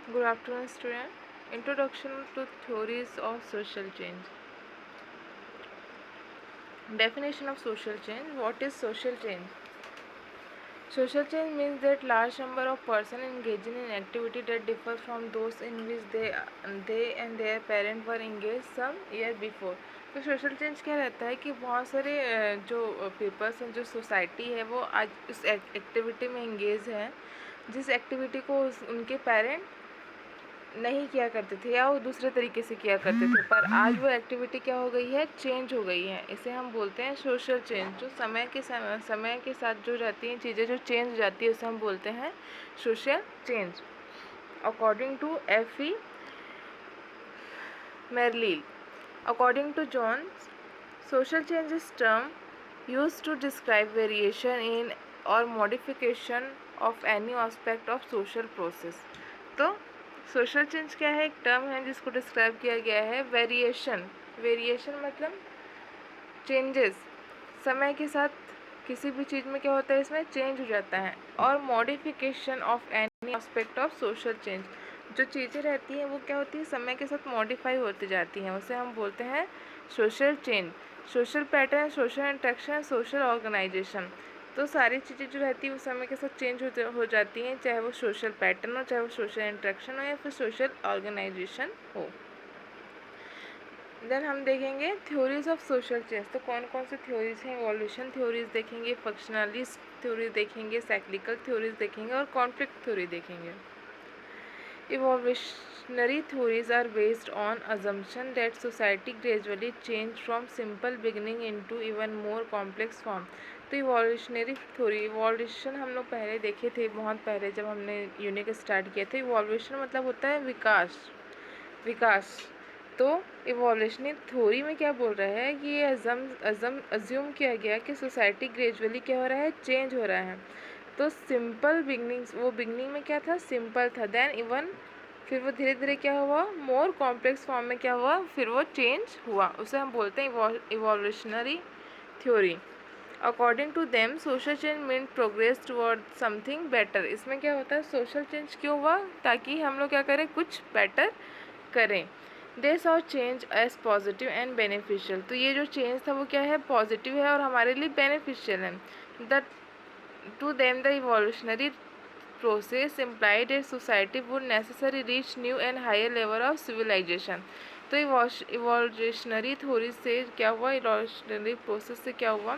Good afternoon, student. Introduction to theories of social change. Definition of social change. What is social change? Social change means that large number of persons engaging in activity that differ from those in which they and their parents were engaged some year before. तो social change क्या रहता है कि बहुत सारे जो peoples हैं, जो सोसाइटी है, वो आज उस एक्टिविटी में इंगेज हैं जिस एक्टिविटी को उनके पेरेंट नहीं किया करते थे या वो दूसरे तरीके से किया करते थे, पर आज वो एक्टिविटी क्या हो गई है, चेंज हो गई है। इसे हम बोलते हैं सोशल चेंज। जो समय के साथ जो रहती हैं चीज़ें, जो चेंज हो जाती है, उसे हम बोलते हैं social change. According to F E. Merrill, according to Jones, social change is term used to describe variation in or modification of any aspect of social process। तो सोशल चेंज क्या है? एक टर्म है जिसको डिस्क्राइब किया गया है वेरिएशन। वेरिएशन मतलब चेंजेस। समय के साथ किसी भी चीज़ में क्या होता है, इसमें चेंज हो जाता है। और modification of any aspect of social change, जो चीज़ें रहती हैं वो क्या होती है, समय के साथ मॉडिफाई होती जाती हैं, उसे हम बोलते हैं social change. Social pattern, social interaction, social organisation. तो सारी चीज़ें जो रहती है वो समय के साथ चेंज हो जाती हैं, चाहे वो सोशल पैटर्न हो, चाहे वो सोशल इंटरेक्शन हो, या फिर सोशल ऑर्गेनाइजेशन हो। देन हम देखेंगे थ्योरीज ऑफ सोशल चेंज। तो कौन कौन सी थ्योरीज हैं? इवोल्यूशन थ्योरीज देखेंगे, फंक्शनलिस्ट थ्योरीज देखेंगे, साइक्लिकल थ्योरीज देखेंगे और कॉन्फ्लिक्ट थ्योरी देखेंगे। Evolutionary theories are based on assumption that society gradually changed from simple beginning into even more complex form। तो इवोल्यूशनरी थ्योरी, इवोल्यूशन हम लोग पहले देखे थे, बहुत पहले जब हमने यूनिट स्टार्ट किया था। इवोल्यूशन मतलब होता है विकास। तो इवोल्यूशनरी थ्योरी में क्या बोल रहा है कि ये अज्यूम किया गया कि सोसाइटी ग्रेजुअली क्या हो रहा है, चेंज हो रहा है। तो सिंपल बिगनिंग्स, वो बिगनिंग में क्या था, सिंपल था। देन इवन फिर वो धीरे धीरे क्या हुआ, मोर कॉम्प्लेक्स फॉर्म में क्या हुआ, फिर वो चेंज हुआ। उसे हम बोलते हैं evolutionary theory. According to them social change mean progress toward something better. इसमें क्या होता है, सोशल चेंज क्यों हुआ, ताकि हम लोग क्या करें, कुछ बेटर करें। They saw change as positive and beneficial. तो ये जो चेंज था वो क्या है, पॉजिटिव है और हमारे लिए बेनिफिशियल है। The To them, the evolutionary process implied that society would necessarily reach new and higher level of civilization। तो इवोल्यूशनरी थ्योरी से क्या हुआ, इवोल्यूशनरी प्रोसेस से क्या हुआ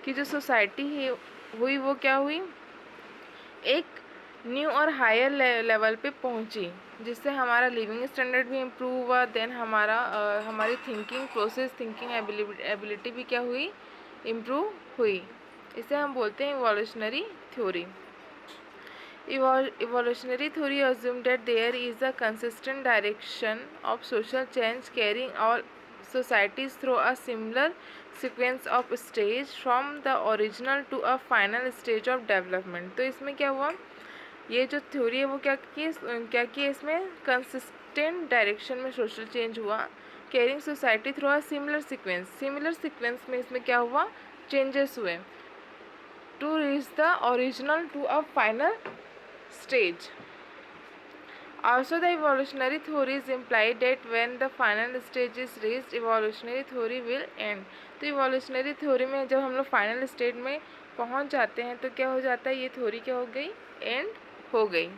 कि जो सोसाइटी हुई वो क्या हुई, एक न्यू और हायर लेवल पे पहुंची, जिससे हमारा लिविंग स्टैंडर्ड भी इम्प्रूव हुआ। देन हमारी थिंकिंग प्रोसेस, थिंकिंग एबिलिटी भी क्या हुई, इम्प्रूव हुई। इसे हम बोलते हैं evolutionary theory. Evolutionary theory assumed that there is a consistent direction of social change carrying all societies through a similar sequence of stage from the original to a final stage of development। तो इसमें क्या हुआ, ये जो theory है वो क्या किया इसमें कंसिस्टेंट डायरेक्शन में सोशल चेंज हुआ, carrying society through a similar sequence में इसमें क्या हुआ, चेंजेस हुए, to reach the original to a final stage। Also, the evolutionary theories imply that when the final stage is reached, evolutionary theory will end। तो evolutionary theory में जब हम लोग फाइनल स्टेज में पहुंच जाते हैं तो क्या हो जाता है, ये थ्योरी क्या हो गई, एंड हो गई।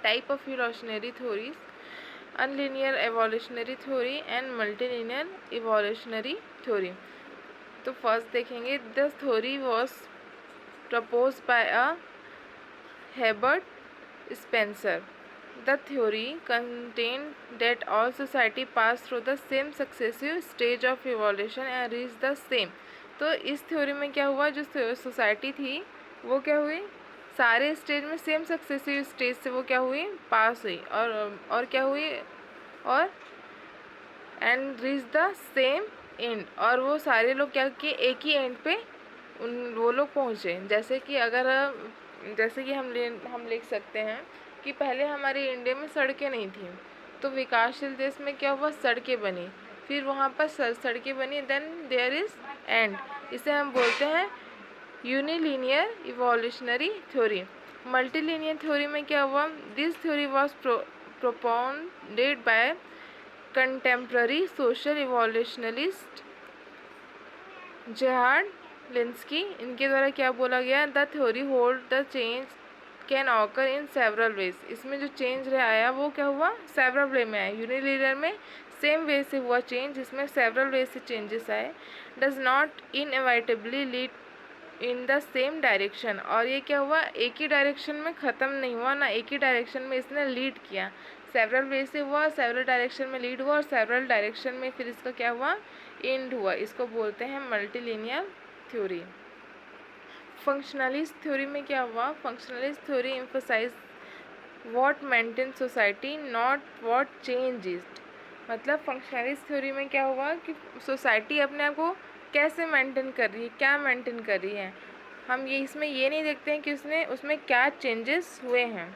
Type of evolutionary theories: unlinear evolutionary theory and multilinear evolutionary theory। तो फर्स्ट देखेंगे, the theory was propose by a Herbert Spencer। The theory contained that all society pass through the same successive stage of evolution and reach the same। तो इस theory में क्या हुआ, जो society थी वो क्या हुई, सारे स्टेज में सेम सक्सेसिव स्टेज से वो क्या हुई, पास हुई, और क्या हुई, और and reach the same and. और वो सारे लोग क्या किए, एक ही एंड पे वो लोग पहुँचे। जैसे कि हम लिख सकते हैं कि पहले हमारे इंडिया में सड़कें नहीं थी, तो विकासशील देश में क्या हुआ, सड़कें बनी, फिर वहाँ पर सड़कें बनी, देन देयर इज़ एंड। इसे हम बोलते हैं unilinear evolutionary theory. Multilinear theory में क्या हुआ, this theory was propounded by contemporary social evolutionist Gerhard Lenski. इनके द्वारा क्या बोला गया, the theory hold the change can occur in several ways. इसमें जो चेंज आया वो क्या हुआ, सेवरल वे में आया। यूनिलीनियर में सेम वे से हुआ चेंज, इसमें सेवरल वे से चेंजेस आए। Does not inevitably lead in the same direction, और ये क्या हुआ, एक ही डायरेक्शन में ख़त्म नहीं हुआ ना, एक ही डायरेक्शन में इसने लीड किया। सेवरल वे से हुआ, सेवरल डायरेक्शन में लीड हुआ, और सेवरल डायरेक्शन में फिर इसका क्या हुआ, एंड हुआ। इसको बोलते हैं मल्टीलिनियर थ्योरी। फंक्शनलिस्ट थ्योरी में क्या हुआ, functionalist theory emphasise what maintain society not what change it. मतलब फंक्शनलिस्ट थ्योरी में क्या हुआ कि सोसाइटी अपने आप को कैसे मेंटेन कर रही है, क्या मेंटेन कर रही है, हम ये इसमें ये नहीं देखते हैं कि उसमें क्या चेंजेस हुए हैं।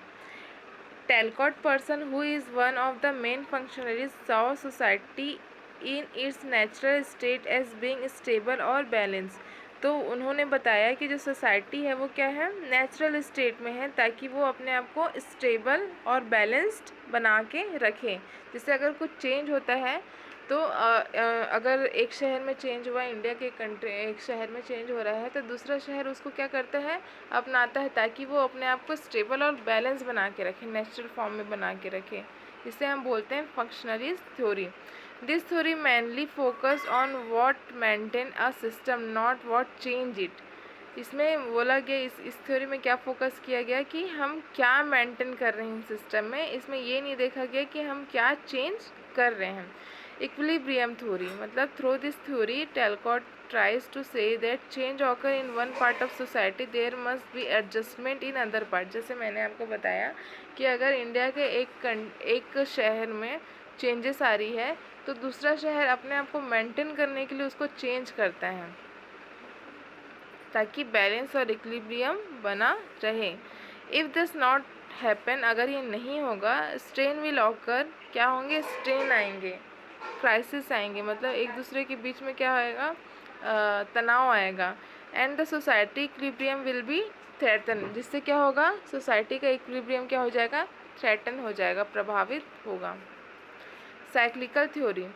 Talcott Parson who is one of the main functionalist saw society in its natural state as being stable और बैलेंस। तो उन्होंने बताया कि जो सोसाइटी है वो क्या है, नेचुरल स्टेट में है, ताकि वो अपने आप को स्टेबल और बैलेंस्ड बना के रखे। जिससे अगर कुछ चेंज होता है तो अगर एक शहर में चेंज हुआ, इंडिया के कंट्री एक शहर में चेंज हो रहा है, तो दूसरा शहर उसको क्या करता है, अपनाता है, ताकि वो अपने आप को स्टेबल और बैलेंस बना के रखे, नेचुरल फॉर्म में बना के रखे। इसे हम बोलते हैं functionalist theory. This theory mainly focus on what maintain a system not what change it. इसमें बोला गया, इस थ्योरी में क्या फोकस किया गया कि हम क्या मेंटेन कर रहे हैं सिस्टम में, इसमें ये नहीं देखा गया कि हम क्या चेंज कर रहे हैं। इक्विलिब्रियम थ्योरी, मतलब through this theory टेलकॉट tries to say that change occur in one part of society there must be adjustment in other part। जैसे मैंने आपको बताया कि अगर इंडिया के एक शहर में चेंजेस आ रही है तो दूसरा शहर अपने आप को मेंटेन करने के लिए उसको चेंज करता है ताकि बैलेंस और इक्विलिब्रियम बना रहे। इफ़ दिस नॉट हैपन, अगर ये नहीं होगा, स्ट्रेन विल ऑकर, क्या होंगे, स्ट्रेन आएंगे, क्राइसिस आएंगे, मतलब एक दूसरे के बीच में क्या आएगा, तनाव आएगा। And the society equilibrium will be threaten, जिससे क्या होगा, सोसाइटी का इक्विलिब्रियम क्या हो जाएगा, थ्रेटन हो जाएगा, प्रभावित होगा। Cyclical theory,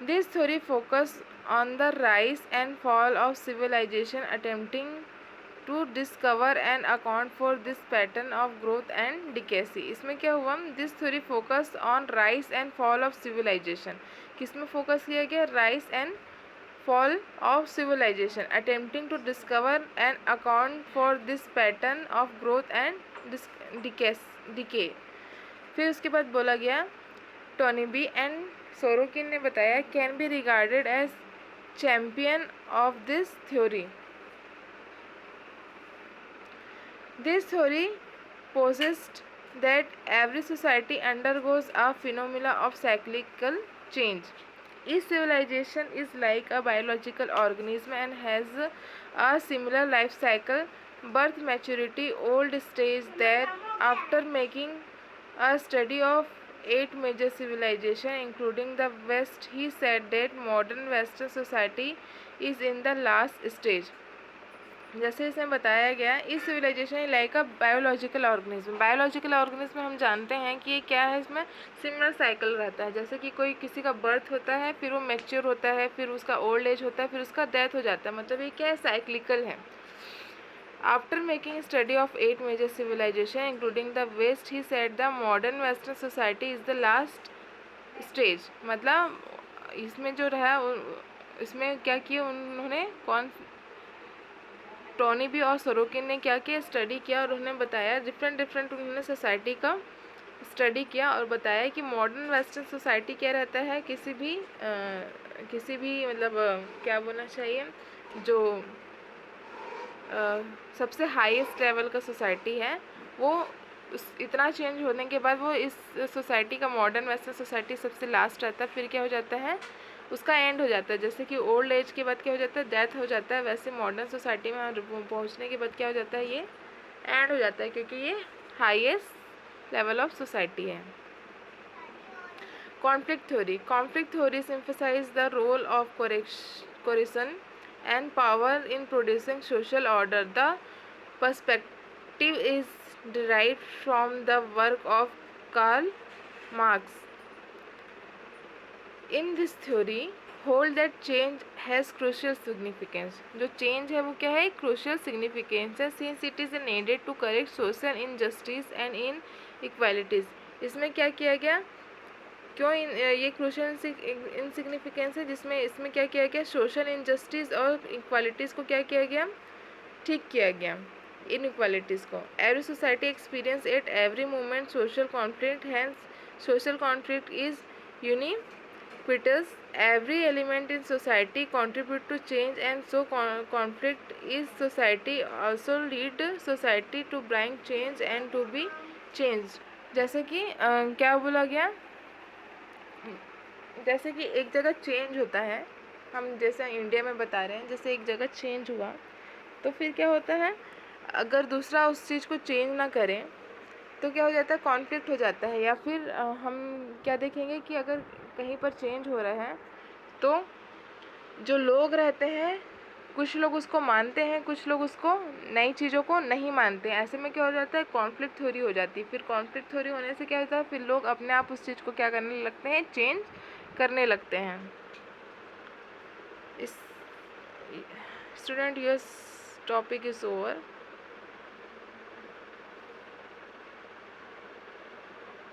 this theory focus on the rise and fall of civilization attempting to discover and account for this pattern of growth and decay। इसमें क्या हुआ, this theory focus on rise and fall of civilization, किसमें focus किया गया, rise and fall of civilization attempting to discover and account for this pattern of growth and decay। फिर उसके बाद बोला गया, टोनीबी एंड सोरोकिन ने बताया, can be regarded as champion of this theory। This theory posits that every society undergoes a phenomena of cyclical change। Each civilization is like a biological organism and has a similar life cycle, birth, maturity, old stage, that after making a study of 8 major civilization including the West, he said that modern Western society is in the last stage। जैसे इसमें बताया गया, इस civilisation like a biological organism. Biological organism हम जानते हैं कि ये क्या है, इसमें सिमिलर साइकिल रहता है। जैसे कि कोई किसी का बर्थ होता है, फिर वो मैच्योर होता है, फिर उसका ओल्ड एज होता है, फिर उसका डेथ हो जाता है, मतलब ये क्या है, साइक्लिकल है। After making a study of 8 major civilizations, including the West, he said the modern Western society is the last stage। मतलब इसमें जो रहा, इसमें क्या किया उन्होंने, कौन, टोनीबी और सोरोकिन ने क्या किया, स्टडी किया, और उन्होंने बताया डिफरेंट उन्होंने सोसाइटी का स्टडी किया और बताया कि मॉडर्न वेस्टर्न सोसाइटी क्या रहता है, किसी भी मतलब क्या बोलना चाहिए, जो सबसे हाईएस्ट लेवल का सोसाइटी है, वो इतना चेंज होने के बाद वो इस सोसाइटी का, मॉडर्न वेस्टर्न सोसाइटी सबसे लास्ट रहता है, फिर क्या हो जाता है, उसका एंड हो जाता है। जैसे कि ओल्ड एज के बाद क्या हो जाता है, डेथ हो जाता है, वैसे मॉडर्न सोसाइटी में पहुंचने के बाद क्या हो जाता है, ये एंड हो जाता है, क्योंकि ये हाईएस्ट लेवल ऑफ सोसाइटी है। Conflict theory, conflict theory emphasize the role of coercion and power in producing social order। The perspective is derived from the work of Karl Marx. In this theory, hold that change has crucial significance. जो change है वो क्या है? crucial significance है, since it is needed to correct social injustice and inequalities. इसमें क्या किया गया? क्यों ये क्रूशल इनसिग्निफिकेंस है, जिसमें इसमें क्या किया गया? सोशल इनजस्टिस और इक्वालिटीज़ को क्या किया गया? ठीक किया गया इनइक्वालिटीज़ को. Every society experience at every moment social conflict, hence social conflict is ubiquitous. Every element in society contribute to change, and so conflict is society also lead society to bring change and to be changed. जैसे कि क्या बोला गया? जैसे कि एक जगह change होता है, हम जैसे इंडिया में बता रहे हैं, जैसे एक जगह चेंज हुआ तो फिर क्या होता है? अगर दूसरा उस चीज़ को चेंज ना करें तो क्या हो जाता है? कॉन्फ्लिक्ट हो जाता है. या फिर हम क्या देखेंगे कि अगर कहीं पर चेंज हो रहा है तो जो लोग रहते हैं, कुछ लोग उसको मानते हैं, कुछ लोग उसको नई चीज़ों को नहीं मानते हैं. ऐसे में क्या हो जाता है? कॉन्फ्लिक्ट थ्योरी हो जाती है. फिर कॉन्फ्लिक्ट थ्योरी होने से क्या होता है? फिर लोग अपने आप उस चीज़ को क्या करने लगते हैं? चेंज करने लगते हैं. इस student, your topic is over.